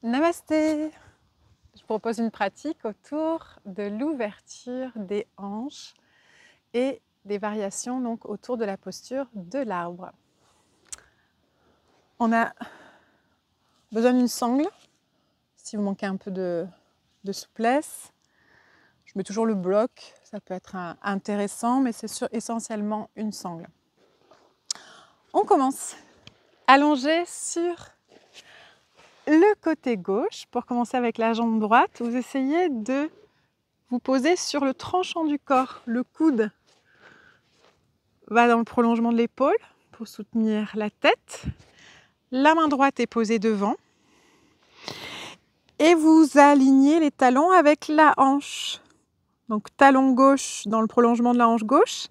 Namasté! Je propose une pratique autour de l'ouverture des hanches et des variations donc autour de la posture de l'arbre. On a besoin d'une sangle, si vous manquez un peu de souplesse. Je mets toujours le bloc, ça peut être intéressant, mais c'est essentiellement une sangle. On commence. Allongé sur le côté gauche, pour commencer avec la jambe droite, vous essayez de vous poser sur le tranchant du corps. Le coude va dans le prolongement de l'épaule pour soutenir la tête. La main droite est posée devant. Et vous alignez les talons avec la hanche. Donc talon gauche dans le prolongement de la hanche gauche.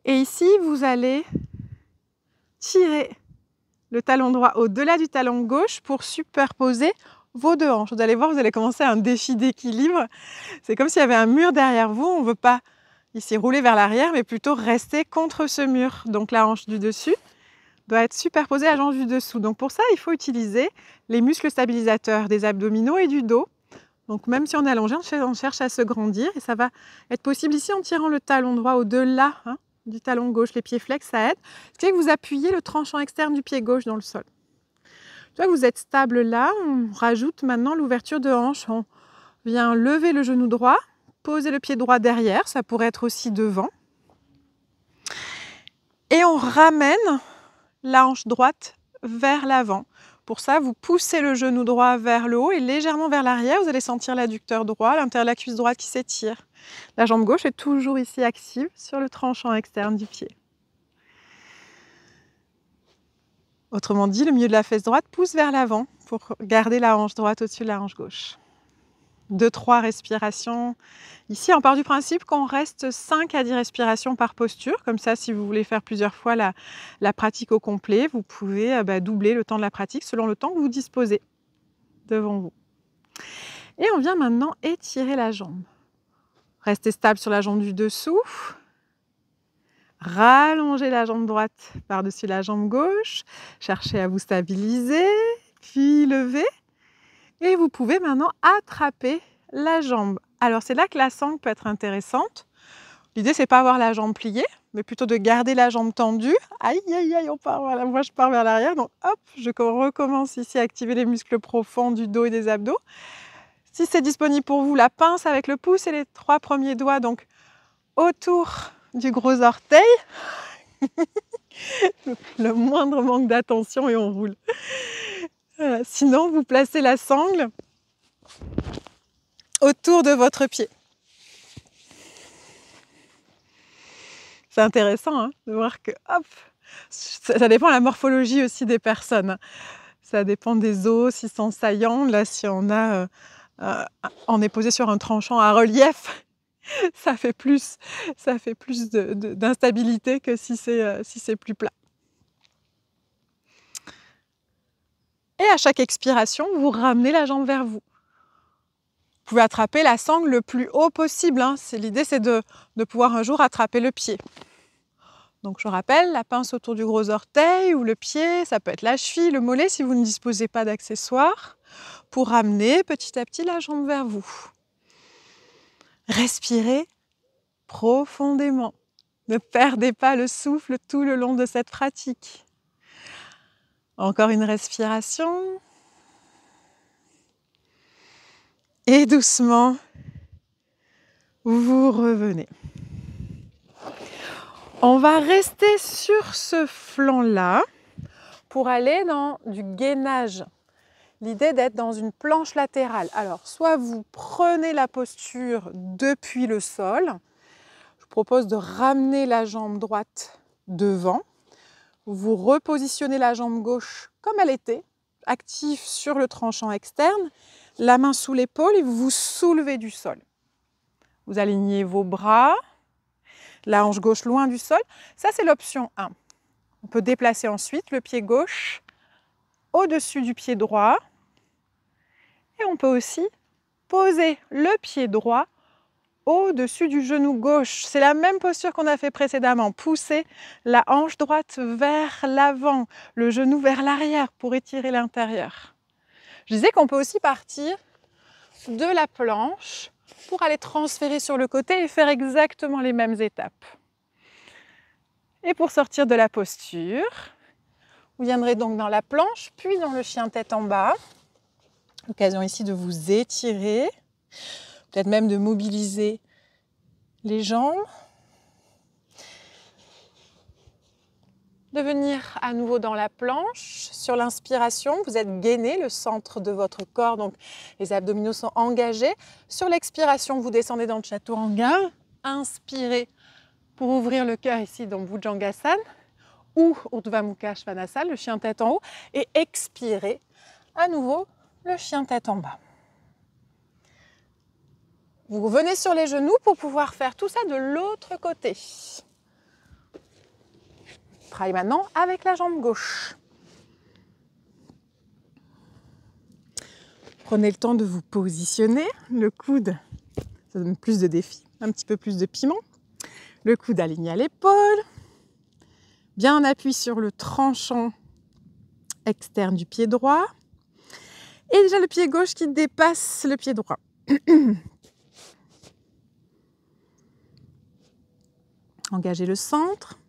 Et ici, vous allez tirer le talon droit au-delà du talon gauche pour superposer vos deux hanches. Vous allez voir, vous allez commencer un défi d'équilibre. C'est comme s'il y avait un mur derrière vous. On ne veut pas ici rouler vers l'arrière, mais plutôt rester contre ce mur. Donc la hanche du dessus doit être superposée à la hanche du dessous. Donc pour ça, il faut utiliser les muscles stabilisateurs des abdominaux et du dos. Donc même si on est allongé, on cherche à se grandir. Et ça va être possible ici en tirant le talon droit au-delà du talon gauche. Les pieds flex, ça aide. Ce qui fait que vous appuyez le tranchant externe du pied gauche dans le sol. Une fois que vous êtes stable là, on rajoute maintenant l'ouverture de hanche. On vient lever le genou droit, poser le pied droit derrière, ça pourrait être aussi devant. Et on ramène la hanche droite vers l'avant. Pour ça, vous poussez le genou droit vers le haut et légèrement vers l'arrière. Vous allez sentir l'adducteur droit, l'intérieur de la cuisse droite qui s'étire. La jambe gauche est toujours ici active sur le tranchant externe du pied. Autrement dit, le milieu de la fesse droite pousse vers l'avant pour garder la hanche droite au-dessus de la hanche gauche. 2-3 respirations. Ici, on part du principe qu'on reste 5 à 10 respirations par posture. Comme ça, si vous voulez faire plusieurs fois la pratique au complet, vous pouvez doubler le temps de la pratique selon le temps que vous disposez devant vous. Et on vient maintenant étirer la jambe. Restez stable sur la jambe du dessous. Rallongez la jambe droite par-dessus la jambe gauche. Cherchez à vous stabiliser, puis levez. Et vous pouvez maintenant attraper la jambe. Alors c'est là que la sangle peut être intéressante. L'idée c'est pas avoir la jambe pliée, mais plutôt de garder la jambe tendue. Aïe aïe aïe, moi je pars vers l'arrière, donc hop, je recommence ici à activer les muscles profonds du dos et des abdos. Si c'est disponible pour vous, la pince avec le pouce et les 3 premiers doigts, donc autour du gros orteil. Le moindre manque d'attention et on roule. Voilà. Sinon, vous placez la sangle autour de votre pied. C'est intéressant de voir que, hop, ça dépend de la morphologie aussi des personnes. Ça dépend des os, s'ils sont saillants. Là, si on est posé sur un tranchant à relief, ça fait plus d'instabilité que si c'est plus plat. Et à chaque expiration, vous ramenez la jambe vers vous. Vous pouvez attraper la sangle le plus haut possible. L'idée, c'est de pouvoir un jour attraper le pied. Donc, je rappelle, la pince autour du gros orteil ou le pied, ça peut être la cheville, le mollet, si vous ne disposez pas d'accessoires, pour ramener petit à petit la jambe vers vous. Respirez profondément. Ne perdez pas le souffle tout le long de cette pratique. Encore une respiration. Et doucement, vous revenez. On va rester sur ce flanc-là pour aller dans du gainage. L'idée d'être dans une planche latérale. Alors, soit vous prenez la posture depuis le sol. Je vous propose de ramener la jambe droite devant. Vous repositionnez la jambe gauche comme elle était, active sur le tranchant externe, la main sous l'épaule et vous vous soulevez du sol. Vous alignez vos bras, la hanche gauche loin du sol. Ça, c'est l'option 1. On peut déplacer ensuite le pied gauche au-dessus du pied droit. Et on peut aussi poser le pied droit au-dessus du genou gauche. C'est la même posture qu'on a fait précédemment. Pousser la hanche droite vers l'avant, le genou vers l'arrière pour étirer l'intérieur. Je disais qu'on peut aussi partir de la planche pour aller transférer sur le côté et faire exactement les mêmes étapes. Et pour sortir de la posture, vous viendrez donc dans la planche, puis dans le chien tête en bas. L'occasion ici de vous étirer, peut-être même de mobiliser les jambes. De venir à nouveau dans la planche. Sur l'inspiration, vous êtes gainé, le centre de votre corps, donc les abdominaux sont engagés. Sur l'expiration, vous descendez dans le chaturanga. Inspirez pour ouvrir le cœur ici, donc Bhujangasana ou Urdhva Mukha Svanasana, le chien tête en haut. Et expirez à nouveau le chien tête en bas. Vous revenez sur les genoux pour pouvoir faire tout ça de l'autre côté. Travaille maintenant avec la jambe gauche. Prenez le temps de vous positionner. Le coude, ça donne plus de défi, un petit peu plus de piment. Le coude aligné à l'épaule. Bien en appui sur le tranchant externe du pied droit. Et déjà le pied gauche qui dépasse le pied droit. Engagez le centre.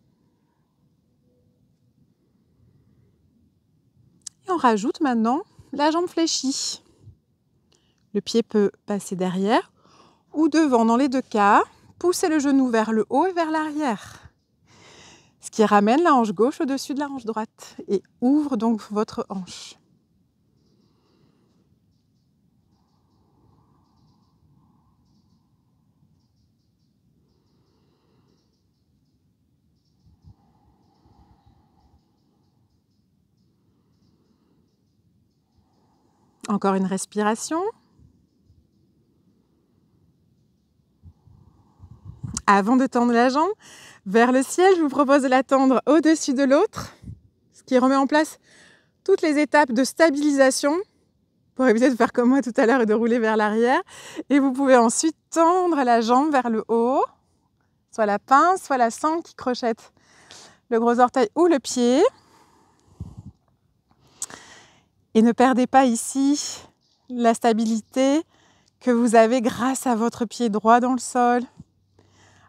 Et on rajoute maintenant la jambe fléchie. Le pied peut passer derrière ou devant. Dans les deux cas, poussez le genou vers le haut et vers l'arrière. Ce qui ramène la hanche gauche au-dessus de la hanche droite et ouvre donc votre hanche. Encore une respiration. Avant de tendre la jambe vers le ciel, je vous propose de la tendre au-dessus de l'autre, ce qui remet en place toutes les étapes de stabilisation pour éviter de faire comme moi tout à l'heure et de rouler vers l'arrière. Et vous pouvez ensuite tendre la jambe vers le haut, soit la pince, soit la sangle qui crochette le gros orteil ou le pied. Et ne perdez pas ici la stabilité que vous avez grâce à votre pied droit dans le sol,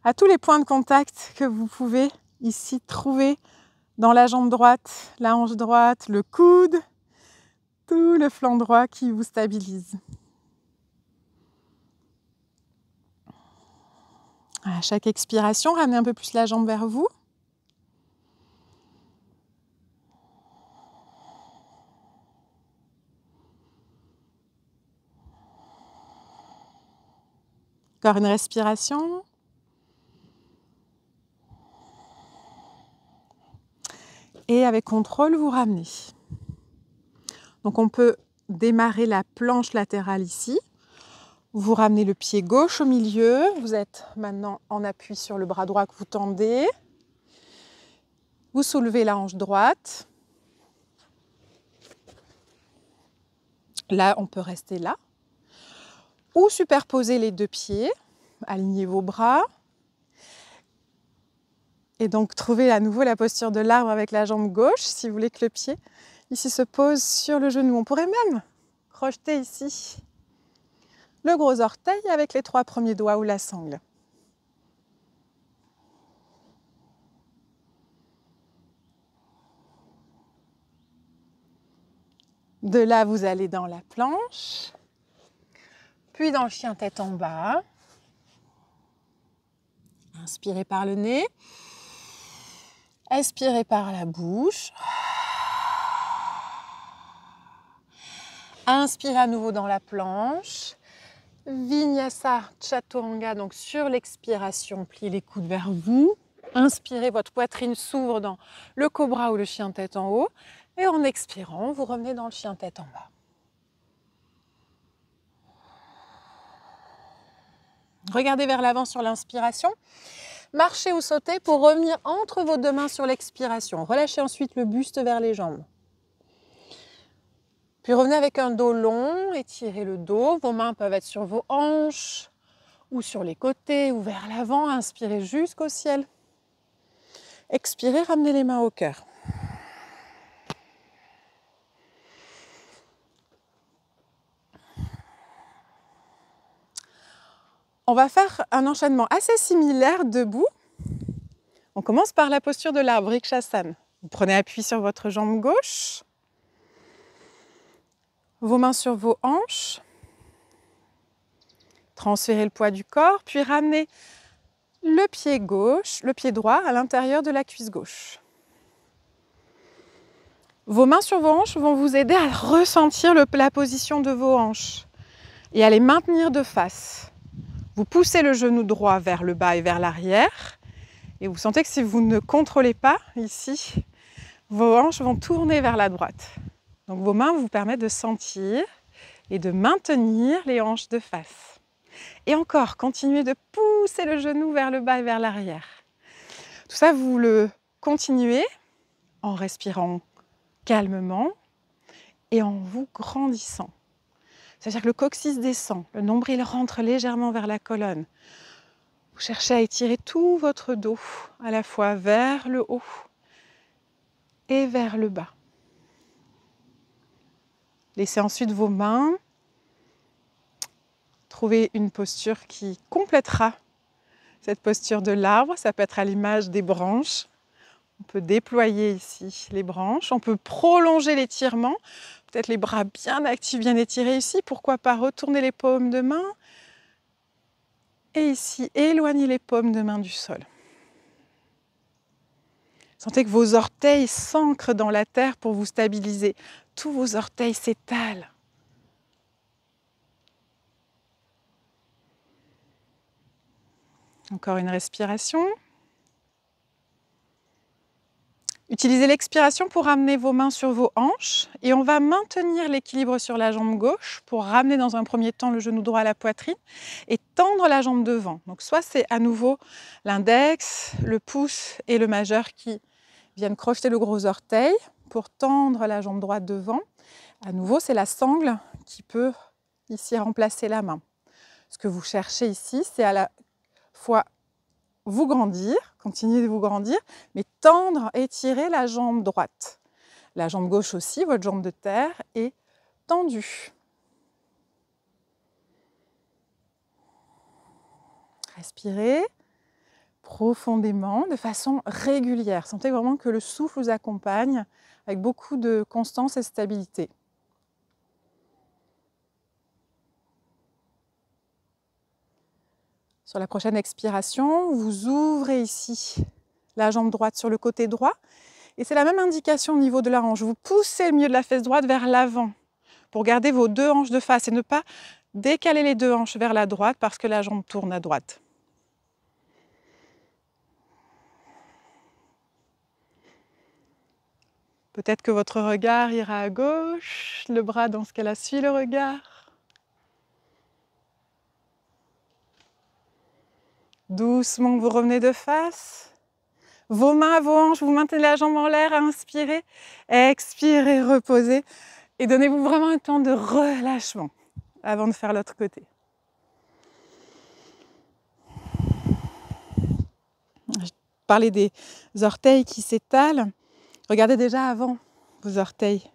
à tous les points de contact que vous pouvez ici trouver dans la jambe droite, la hanche droite, le coude, tout le flanc droit qui vous stabilise. À chaque expiration, ramenez un peu plus la jambe vers vous. Encore une respiration. Et avec contrôle, vous ramenez. Donc on peut démarrer la planche latérale ici. Vous ramenez le pied gauche au milieu. Vous êtes maintenant en appui sur le bras droit que vous tendez. Vous soulevez la hanche droite. Là, on peut rester là. Ou superposer les deux pieds. Alignez vos bras. Et donc, trouvez à nouveau la posture de l'arbre avec la jambe gauche, si vous voulez que le pied ici se pose sur le genou. On pourrait même crocheter ici le gros orteil avec les 3 premiers doigts ou la sangle. De là, vous allez dans la planche, puis dans le chien tête en bas. Inspirez par le nez. Expirez par la bouche. Inspirez à nouveau dans la planche. Vinyasa Chaturanga, donc sur l'expiration, pliez les coudes vers vous. Inspirez, votre poitrine s'ouvre dans le cobra ou le chien tête en haut. Et en expirant, vous revenez dans le chien tête en bas. Regardez vers l'avant sur l'inspiration. Marchez ou sautez pour revenir entre vos deux mains sur l'expiration. Relâchez ensuite le buste vers les jambes. Puis revenez avec un dos long, étirez le dos. Vos mains peuvent être sur vos hanches ou sur les côtés ou vers l'avant. Inspirez jusqu'au ciel. Expirez, ramenez les mains au cœur. On va faire un enchaînement assez similaire debout. On commence par la posture de l'arbre, Vrikshasana. Vous prenez appui sur votre jambe gauche, vos mains sur vos hanches, transférez le poids du corps, puis ramenez le pied gauche, le pied droit à l'intérieur de la cuisse gauche. Vos mains sur vos hanches vont vous aider à ressentir la position de vos hanches et à les maintenir de face. Vous poussez le genou droit vers le bas et vers l'arrière. Et vous sentez que si vous ne contrôlez pas ici, vos hanches vont tourner vers la droite. Donc vos mains vous permettent de sentir et de maintenir les hanches de face. Et encore, continuez de pousser le genou vers le bas et vers l'arrière. Tout ça, vous le continuez en respirant calmement et en vous grandissant. C'est-à-dire que le coccyx descend, le nombril rentre légèrement vers la colonne. Vous cherchez à étirer tout votre dos, à la fois vers le haut et vers le bas. Laissez ensuite vos mains trouver une posture qui complétera cette posture de l'arbre. Ça peut être à l'image des branches. On peut déployer ici les branches. On peut prolonger l'étirement. Peut-être les bras bien actifs, bien étirés ici. Pourquoi pas retourner les paumes de main. Et ici, éloignez les paumes de main du sol. Sentez que vos orteils s'ancrent dans la terre pour vous stabiliser. Tous vos orteils s'étalent. Encore une respiration. Utilisez l'expiration pour ramener vos mains sur vos hanches et on va maintenir l'équilibre sur la jambe gauche pour ramener dans un premier temps le genou droit à la poitrine et tendre la jambe devant. Donc soit c'est à nouveau l'index, le pouce et le majeur qui viennent crocheter le gros orteil pour tendre la jambe droite devant. À nouveau, c'est la sangle qui peut ici remplacer la main. Ce que vous cherchez ici, c'est à la fois vous grandir, continuez de vous grandir, mais tendre, étirer la jambe droite. La jambe gauche aussi, votre jambe de terre, est tendue. Respirez profondément, de façon régulière. Sentez vraiment que le souffle vous accompagne avec beaucoup de constance et stabilité. Sur la prochaine expiration, vous ouvrez ici la jambe droite sur le côté droit. Et c'est la même indication au niveau de la hanche. Vous poussez le milieu de la fesse droite vers l'avant pour garder vos deux hanches de face et ne pas décaler les deux hanches vers la droite parce que la jambe tourne à droite. Peut-être que votre regard ira à gauche, le bras dans ce cas-là suit le regard. Doucement, vous revenez de face. Vos mains à vos hanches, vous maintenez la jambe en l'air, inspirez, expirez, reposez. Et donnez-vous vraiment un temps de relâchement avant de faire l'autre côté. Je parlais des orteils qui s'étalent. Regardez déjà avant vos orteils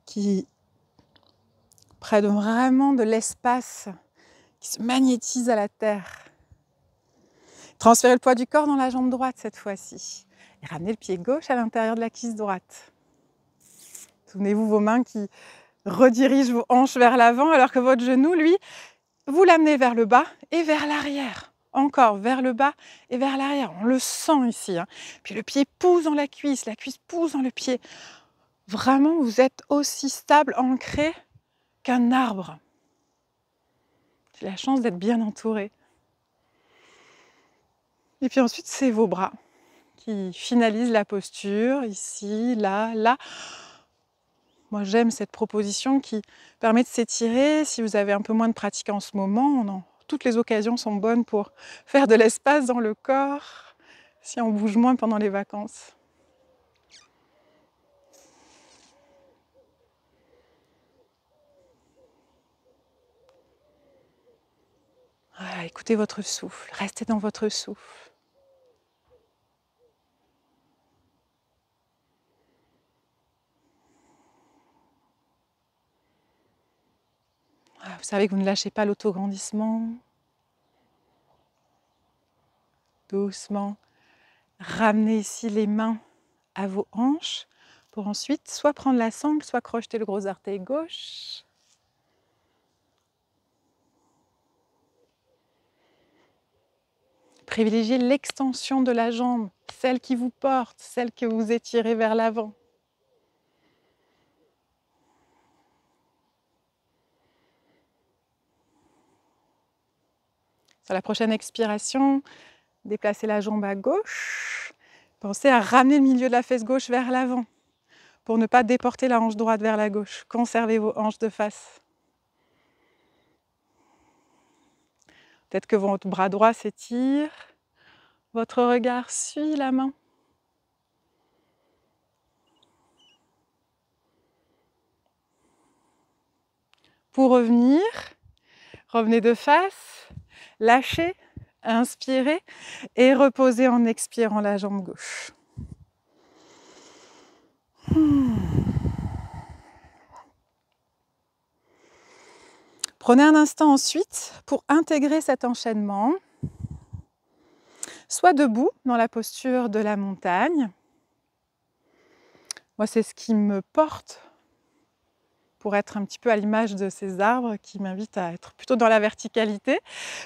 qui prennent vraiment de l'espace, qui se magnétisent à la terre. Transférez le poids du corps dans la jambe droite cette fois-ci. Et ramenez le pied gauche à l'intérieur de la cuisse droite. Souvenez-vous vos mains qui redirigent vos hanches vers l'avant alors que votre genou, lui, vous l'amenez vers le bas et vers l'arrière. Encore vers le bas et vers l'arrière. On le sent ici. Puis le pied pousse dans la cuisse pousse dans le pied. Vraiment, vous êtes aussi stable, ancré qu'un arbre. J'ai la chance d'être bien entourée. Et puis ensuite, c'est vos bras qui finalisent la posture, ici, là, là. Moi, j'aime cette proposition qui permet de s'étirer. Si vous avez un peu moins de pratique en ce moment, toutes les occasions sont bonnes pour faire de l'espace dans le corps, si on bouge moins pendant les vacances. Voilà, écoutez votre souffle, restez dans votre souffle. Vous savez que vous ne lâchez pas l'autograndissement. Doucement, ramenez ici les mains à vos hanches pour ensuite soit prendre la sangle, soit crocheter le gros orteil gauche. Privilégiez l'extension de la jambe, celle qui vous porte, celle que vous étirez vers l'avant. Sur la prochaine expiration, déplacez la jambe à gauche. Pensez à ramener le milieu de la fesse gauche vers l'avant pour ne pas déporter la hanche droite vers la gauche. Conservez vos hanches de face. Peut-être que votre bras droit s'étire. Votre regard suit la main. Pour revenir, revenez de face, lâchez, inspirez et reposez en expirant la jambe gauche. Prenez un instant ensuite pour intégrer cet enchaînement, soit debout dans la posture de la montagne. Moi, c'est ce qui me porte pour être un petit peu à l'image de ces arbres qui m'invitent à être plutôt dans la verticalité.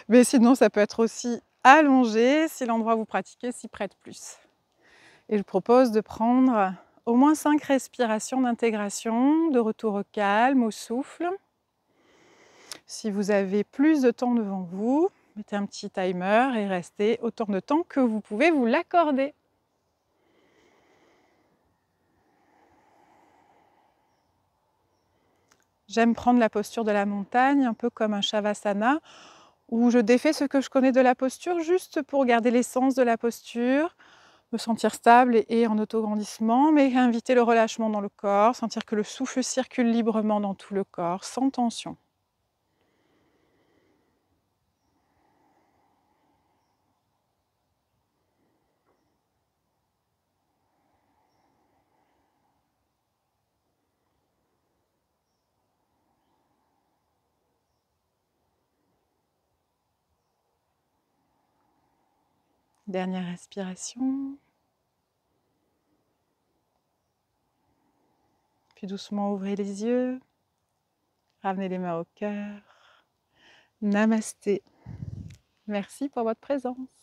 Mais sinon, ça peut être aussi allongé si l'endroit où vous pratiquez s'y prête plus. Et je propose de prendre au moins 5 respirations d'intégration, de retour au calme, au souffle. Si vous avez plus de temps devant vous, mettez un petit timer et restez autant de temps que vous pouvez vous l'accorder. J'aime prendre la posture de la montagne, un peu comme un shavasana, où je défais ce que je connais de la posture, juste pour garder l'essence de la posture, me sentir stable et en autograndissement, mais inviter le relâchement dans le corps, sentir que le souffle circule librement dans tout le corps, sans tension. Dernière respiration. Puis doucement ouvrez les yeux. Ramenez les mains au cœur. Namasté. Merci pour votre présence.